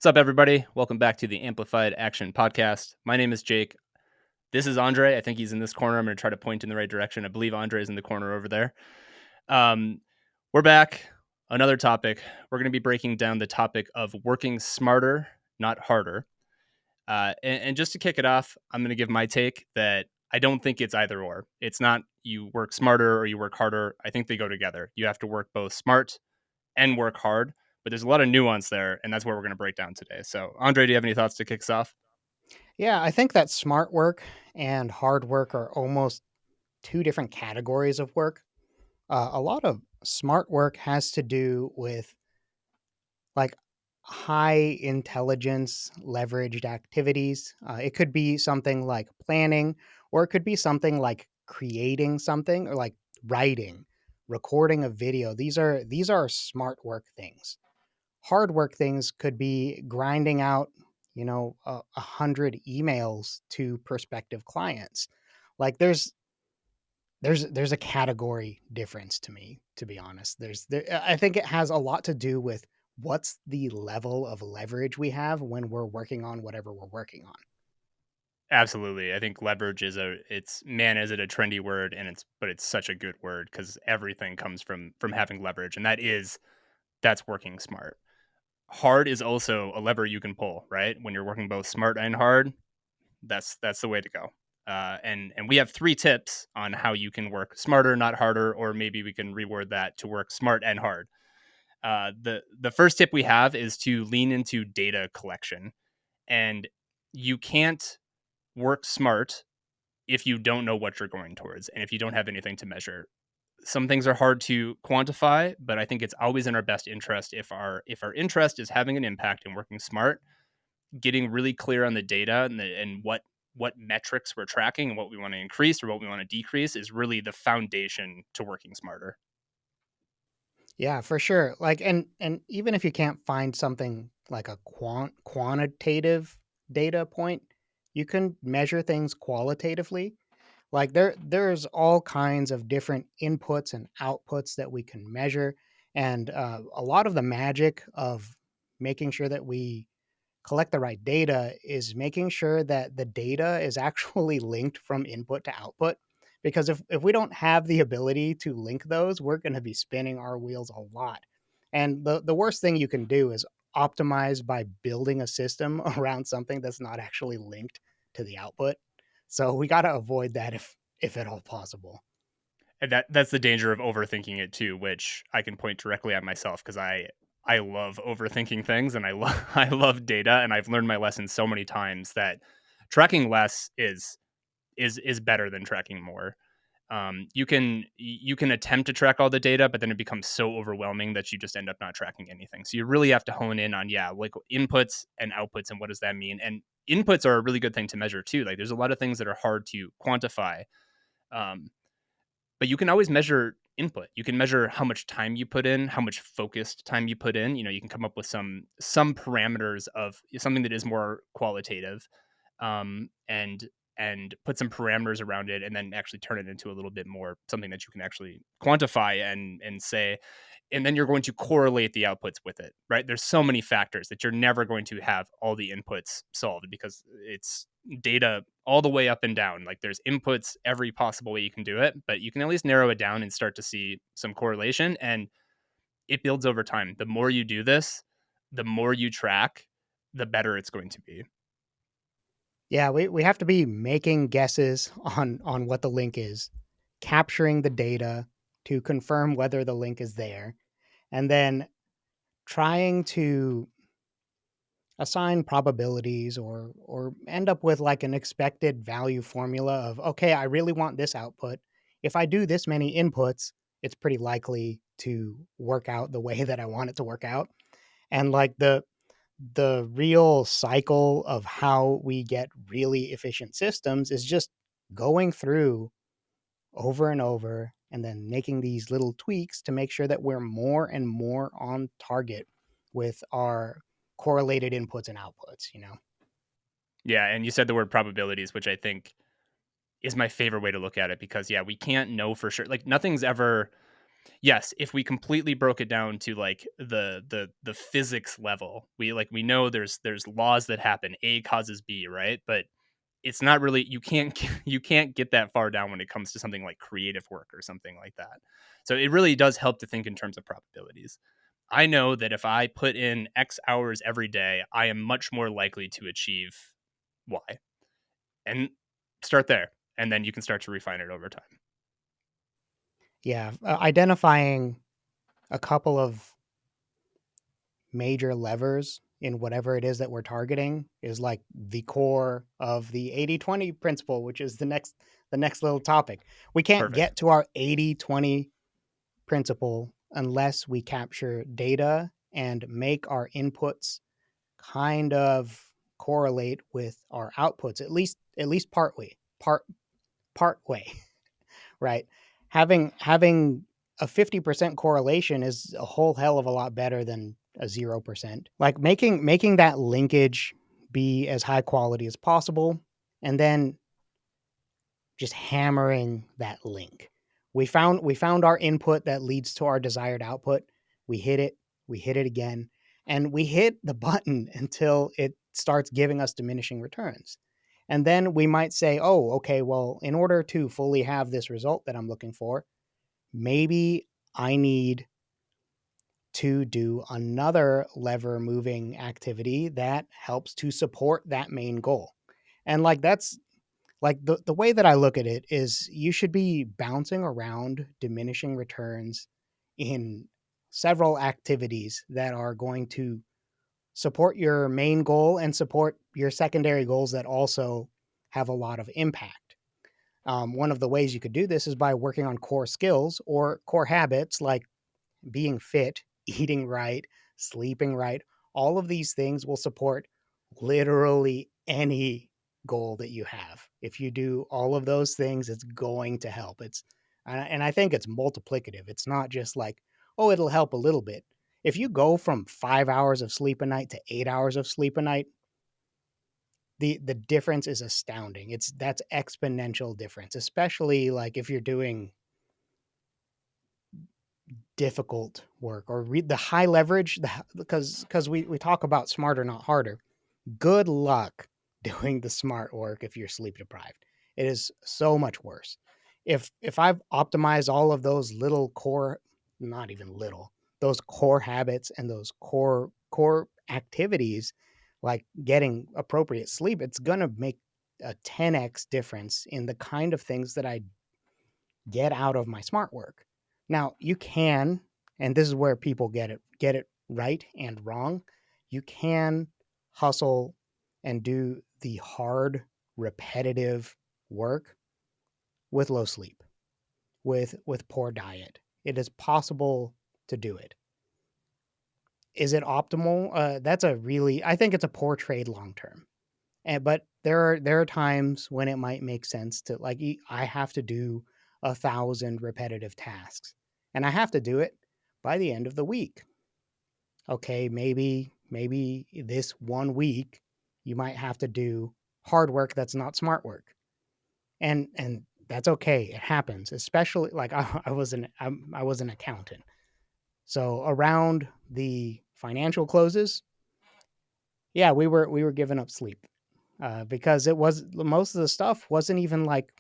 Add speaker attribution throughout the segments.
Speaker 1: What's up, everybody? Welcome back to the Amplified Action Podcast. My name is Jake. This is Andre. I think he's in this corner. I'm going to try to point in the right direction. I believe Andre is in the corner over there. Um, we're back. Another topic. We're going to be breaking down the topic of working smarter, not harder. And just to kick it off, I'm going to give my take that I don't think it's either or. It's not you work smarter or you work harder. I think they go together. You have to work both smart and work hard, but there's a lot of nuance there, and that's what we're going to break down today. So, Andre, do you have any thoughts to kick us off?
Speaker 2: Yeah, I think that smart work and hard work are almost two different categories of work. A lot of smart work has to do with like high intelligence leveraged activities. It could be something like planning, or it could be something like creating something, or like writing, recording a video. These are smart work things. Hard work things could be grinding out, 100 emails to prospective clients. Like there's a category difference to me, to be honest. I think it has a lot to do with what's the level of leverage we have when we're working on whatever we're working on.
Speaker 1: Absolutely. I think leverage is is it a trendy word, and it's such a good word because everything comes from having leverage, and that's working smart. Hard is also a lever you can pull, right? When you're working both smart and hard, that's the way to go. And we have 3 tips on how you can work smarter, not harder, or maybe we can reword that to work smart and hard. The first tip we have is to lean into data collection, and you can't work smart if you don't know what you're going towards and if you don't have anything to measure. Some things are hard to quantify, but I think it's always in our best interest if our interest is having an impact and working smart, getting really clear on the data and what metrics we're tracking and what we want to increase or what we want to decrease is really the foundation to working smarter.
Speaker 2: Yeah, for sure. Like and even if you can't find something like a quantitative data point, you can measure things qualitatively. Like there's all kinds of different inputs and outputs that we can measure, and a lot of the magic of making sure that we collect the right data is making sure that the data is actually linked from input to output. Because if we don't have the ability to link those, we're going to be spinning our wheels a lot. And the worst thing you can do is optimize by building a system around something that's not actually linked to the output. So we got to avoid that if at all possible.
Speaker 1: And that's the danger of overthinking it too, which I can point directly at myself because I love overthinking things and I love data, and I've learned my lesson so many times that tracking less is better than tracking more. You can attempt to track all the data, but then it becomes so overwhelming that you just end up not tracking anything. So you really have to hone in on like inputs and outputs, and what does that mean? And inputs are a really good thing to measure too. Like there's a lot of things that are hard to quantify, um, but you can always measure input. You can measure how much time you put in, how much focused time you put in. You can come up with some parameters of something that is more qualitative, and put some parameters around it, and then actually turn it into a little bit more something that you can actually quantify and say, and then you're going to correlate the outputs with it, right? There's so many factors that you're never going to have all the inputs solved because it's data all the way up and down. Like there's inputs every possible way you can do it, but you can at least narrow it down and start to see some correlation, and it builds over time. The more you do this, the more you track, the better it's going to be.
Speaker 2: Yeah, we have to be making guesses on what the link is, capturing the data to confirm whether the link is there, and then trying to assign probabilities or end up with like an expected value formula of, okay, I really want this output. If I do this many inputs, it's pretty likely to work out the way that I want it to work out. And like the real cycle of how we get really efficient systems is just going through over and over and then making these little tweaks to make sure that we're more and more on target with our correlated inputs and outputs.
Speaker 1: Yeah, and you said the word probabilities, which I think is my favorite way to look at it because yeah, we can't know for sure. Like nothing's ever Yes, if we completely broke it down to like the physics level, we know there's laws that happen. A causes B, right? But it's not really, you can't you can't get that far down when it comes to something like creative work or something like that. So it really does help to think in terms of probabilities. I know that if I put in X hours every day, I am much more likely to achieve Y. And start there. And then you can start to refine it over time.
Speaker 2: Yeah, identifying a couple of major levers in whatever it is that we're targeting is like the core of the 80/20 principle, which is the next little topic. We can't
Speaker 1: Perfect.
Speaker 2: get to our 80/20 principle unless we capture data and make our inputs kind of correlate with our outputs, at least part way. Right? Having a 50% correlation is a whole hell of a lot better than a 0%. Like making that linkage be as high quality as possible, and then just hammering that link. We found our input that leads to our desired output. We hit it, we hit it again, and we hit the button until it starts giving us diminishing returns. And then we might say, "Oh, okay, well, in order to fully have this result that I'm looking for, maybe I need to do another lever moving activity that helps to support that main goal." And like that's like the way that I look at it is you should be bouncing around diminishing returns in several activities that are going to support your main goal and support your secondary goals that also have a lot of impact. One of the ways you could do this is by working on core skills or core habits like being fit, eating right, sleeping right. All of these things will support literally any goal that you have. If you do all of those things, it's going to help. And I think it's multiplicative. It's not just like, oh, it'll help a little bit. If you go from 5 hours of sleep a night to 8 hours of sleep a night, the difference is astounding. That's exponential difference, especially like if you're doing difficult work or read the high leverage, because we talk about smarter not harder. Good luck doing the smart work if you're sleep deprived. It is so much worse. If I've optimized all of those little core, not even little, those core habits and those core activities, like getting appropriate sleep, it's gonna make a 10x difference in the kind of things that I get out of my smart work. Now, you can, and this is where people get it right and wrong. You can hustle and do the hard, repetitive work with low sleep, with poor diet. It is possible to do it. Is it optimal? That's a really, I think it's a poor trade long term. But there are times when it might make sense to like I have to do 1,000 repetitive tasks, and I have to do it by the end of the week. Okay, maybe this 1 week you might have to do hard work that's not smart work, and that's okay. It happens, especially like I was an accountant, so around the financial closes, yeah, we were giving up sleep because it was most of the stuff wasn't even like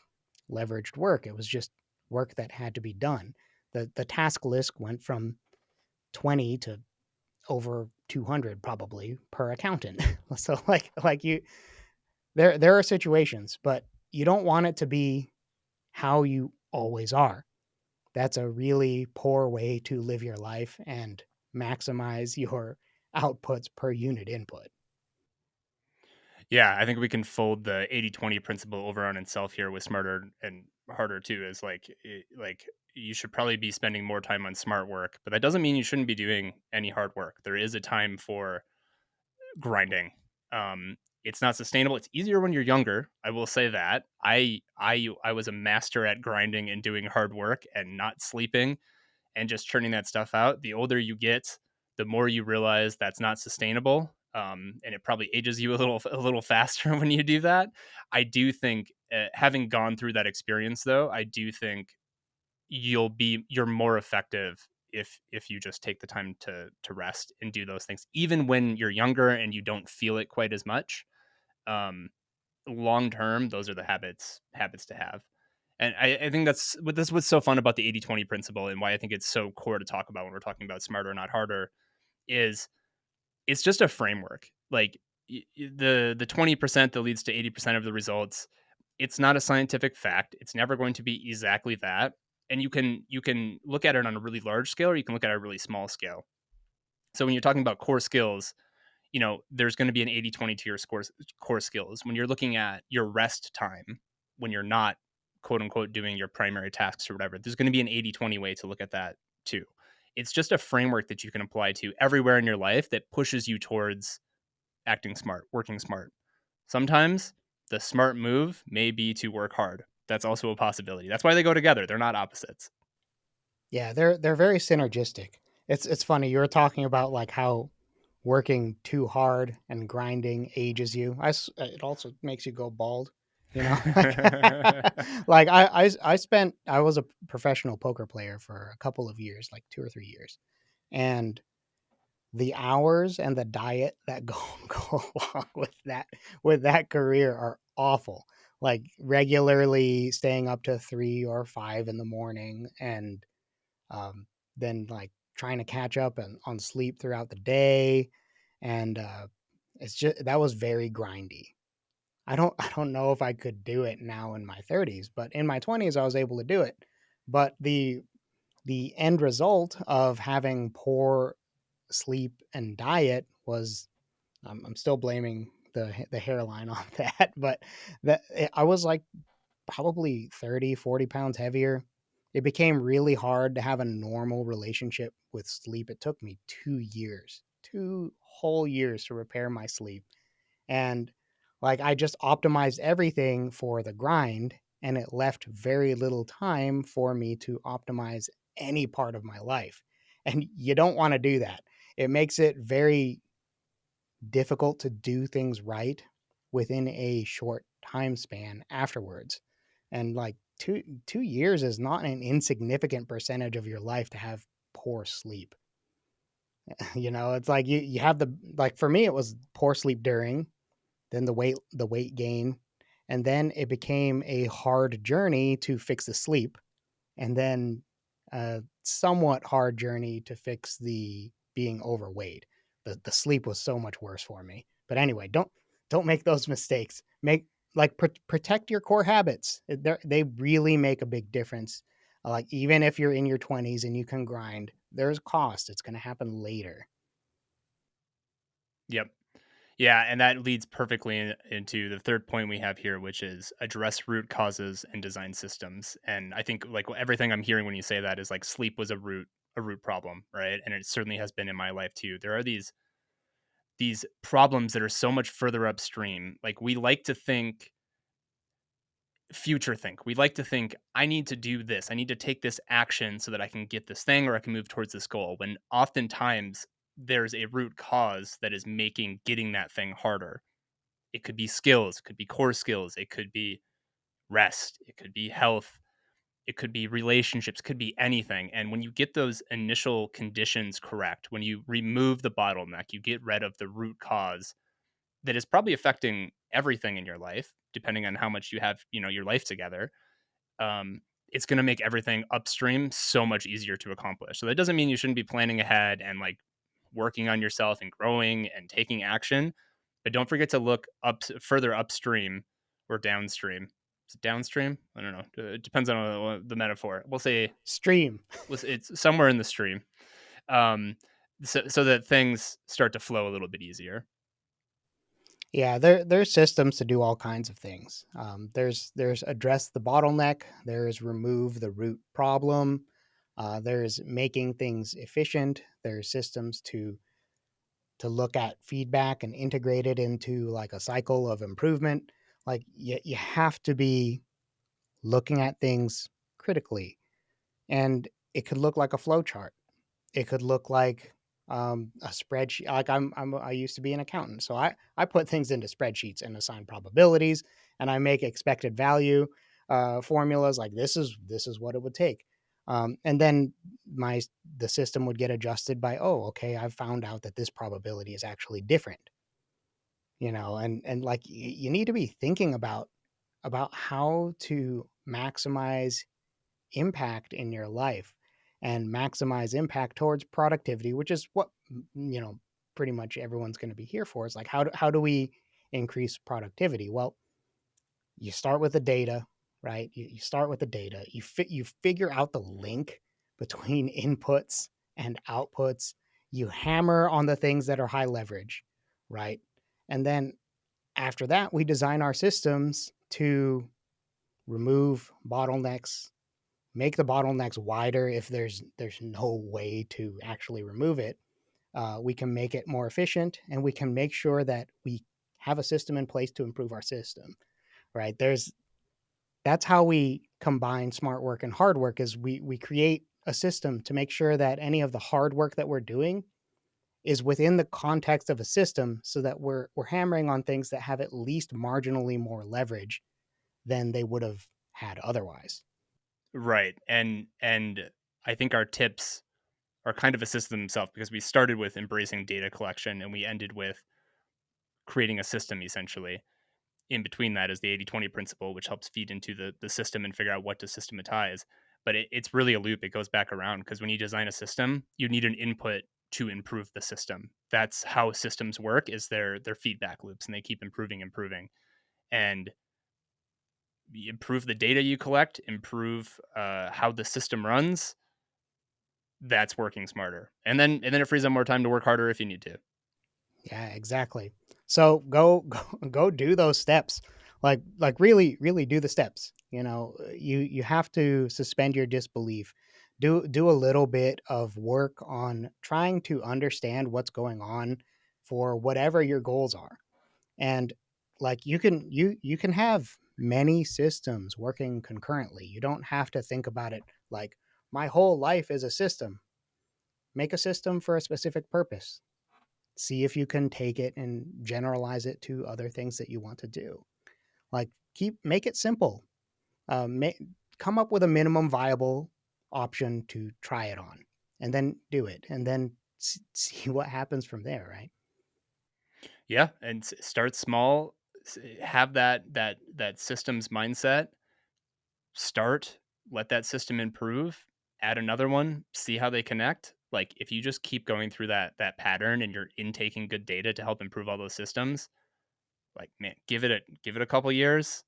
Speaker 2: leveraged work. It was just work that had to be done. The task list went from 20 to over 200 probably per accountant. So like you there are situations, but you don't want it to be how you always are. That's a really poor way to live your life and maximize your outputs per unit input.
Speaker 1: Yeah, I think we can fold the 80/20 principle over on itself here with smarter and harder too. Is like you should probably be spending more time on smart work, but that doesn't mean you shouldn't be doing any hard work. There is a time for grinding. It's not sustainable. It's easier when you're younger. I will say that. I was a master at grinding and doing hard work and not sleeping and just churning that stuff out. The older you get, the more you realize that's not sustainable. And it probably ages you a little faster when you do that. I do think, having gone through that experience, though, I do think you're more effective if you just take the time to rest and do those things, even when you're younger and you don't feel it quite as much. Um, Long term, those are the habits to have. And I think that's what's so fun about the 80-20 principle, and why I think it's so core to talk about when we're talking about smarter, not harder, is it's just a framework. Like the 20% that leads to 80% of the results, it's not a scientific fact. It's never going to be exactly that. And you can look at it on a really large scale, or you can look at it on a really small scale. So when you're talking about core skills, there's going to be an 80-20 to your core skills. When you're looking at your rest time, when you're not quote unquote doing your primary tasks or whatever, there's going to be an 80-20 way to look at that too. It's just a framework that you can apply to everywhere in your life that pushes you towards acting smart, working smart. Sometimes the smart move may be to work hard. That's also a possibility. That's why they go together. They're not opposites.
Speaker 2: Yeah, they're very synergistic. It's funny you were talking about like how working too hard and grinding ages you. It also makes you go bald, you know. Like, like I was a professional poker player for a couple of years, like 2 or 3 years, and the hours and the diet that go go along with that career are awful. Like regularly staying up to 3 or 5 in the morning, and um, then like trying to catch up and on sleep throughout the day, and it's just that was very grindy. I don't know if I could do it now in my 30s, but in my 20s I was able to do it. But the end result of having poor sleep and diet was, I'm still blaming the hairline on that, but that I was like probably 30, 40 pounds heavier. It became really hard to have a normal relationship with sleep. It took me 2 years, 2 whole years to repair my sleep. And like I just optimized everything for the grind, and it left very little time for me to optimize any part of my life. And you don't want to do that. It makes it very difficult to do things right within a short time span afterwards. And like 2 years is not an insignificant percentage of your life to have poor sleep. It's like you have the like for me it was poor sleep during, then the weight gain, and then it became a hard journey to fix the sleep, and then a somewhat hard journey to fix the being overweight. The sleep was so much worse for me. But anyway, don't make those mistakes. Make like protect your core habits. They really make a big difference. Like even if you're in your 20s and you can grind, there's cost. It's going to happen later.
Speaker 1: Yep. Yeah, and that leads perfectly into the third point we have here, which is address root causes and design systems. And I think like everything I'm hearing when you say that is like sleep was a root problem, right? And it certainly has been in my life too. There are these problems that are so much further upstream. Like we like to think future think. We like to think I need to do this. I need to take this action so that I can get this thing or I can move towards this goal. When oftentimes there's a root cause that is making getting that thing harder. It could be skills, it could be core skills, it could be rest, it could be health, it could be relationships, could be anything. And when you get those initial conditions correct, when you remove the bottleneck, you get rid of the root cause that is probably affecting everything in your life, depending on how much you have, your life together. Um, it's going to make everything upstream so much easier to accomplish. So that doesn't mean you shouldn't be planning ahead and like working on yourself and growing and taking action, but don't forget to look further upstream or downstream. Is it downstream? I don't know. It depends on the metaphor. We'll say
Speaker 2: Stream.
Speaker 1: it's somewhere in the stream, um, so that things start to flow a little bit easier.
Speaker 2: Yeah, there's systems to do all kinds of things. There's address the bottleneck. There's remove the root problem. There's making things efficient. There's systems to look at feedback and integrate it into like a cycle of improvement. Like you have to be looking at things critically, and it could look like a flow chart. It could look like a spreadsheet. Like I used to be an accountant, so I put things into spreadsheets and assign probabilities, and I make expected value formulas. Like this is what it would take. And then my the system would get adjusted by, oh, okay, I've found out that this probability is actually different, and like you need to be thinking about how to maximize impact in your life and maximize impact towards productivity, which is what pretty much everyone's going to be here for. Is like how do we increase productivity? Well, you start with the data, right? You start with the data. You figure out the link between inputs and outputs. You hammer on the things that are high leverage, right? And then after that, we design our systems to remove bottlenecks, make the bottlenecks wider if there's no way to actually remove it. We can make it more efficient, and we can make sure that we have a system in place to improve our system. Right? That's how we combine smart work and hard work. Is we create a system to make sure that any of the hard work that we're doing is within the context of a system, so that we're hammering on things that have at least marginally more leverage than they would have had otherwise.
Speaker 1: Right. And I think our tips are kind of a system themselves because we started with embracing data collection and we ended with creating a system essentially. In between that is the 80-20 principle, which helps feed into the system and figure out what to systematize. But it's really a loop. It goes back around because when you design a system, you need an input to improve the system. That's how systems work, is their feedback loops, and they keep improving. And you improve the data you collect, improve how the system runs. That's working smarter. And then it frees up more time to work harder if you need to.
Speaker 2: Yeah, exactly. So go do those steps. Like really do the steps. You have to suspend your disbelief. Do a little bit of work on trying to understand what's going on for whatever your goals are. And like you can have many systems working concurrently. You don't have to think about it like my whole life is a system. Make a system for a specific purpose. See if you can take it and generalize it to other things that you want to do. Like make it simple. Come up with a minimum viable option to try it on, and then do it, and then see what happens from there. Right?
Speaker 1: Yeah, and start small. Have that systems mindset. Start, let that system improve, add another one, see how they connect. Like if you just keep going through that pattern and you're intaking good data to help improve all those systems, like man, give it a couple years,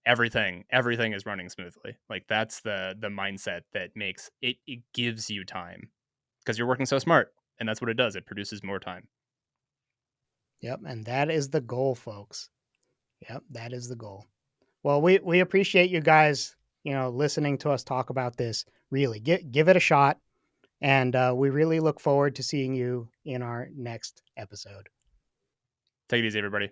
Speaker 1: everything is running smoothly. Like that's the mindset that makes it, it gives you time because you're working so smart, and that's what it does. It produces more time.
Speaker 2: Yep. And that is the goal, folks. Yep, that is the goal. Well, we appreciate you guys, listening to us talk about this. Really, give it a shot, and we really look forward to seeing you in our next episode.
Speaker 1: Take it easy, everybody.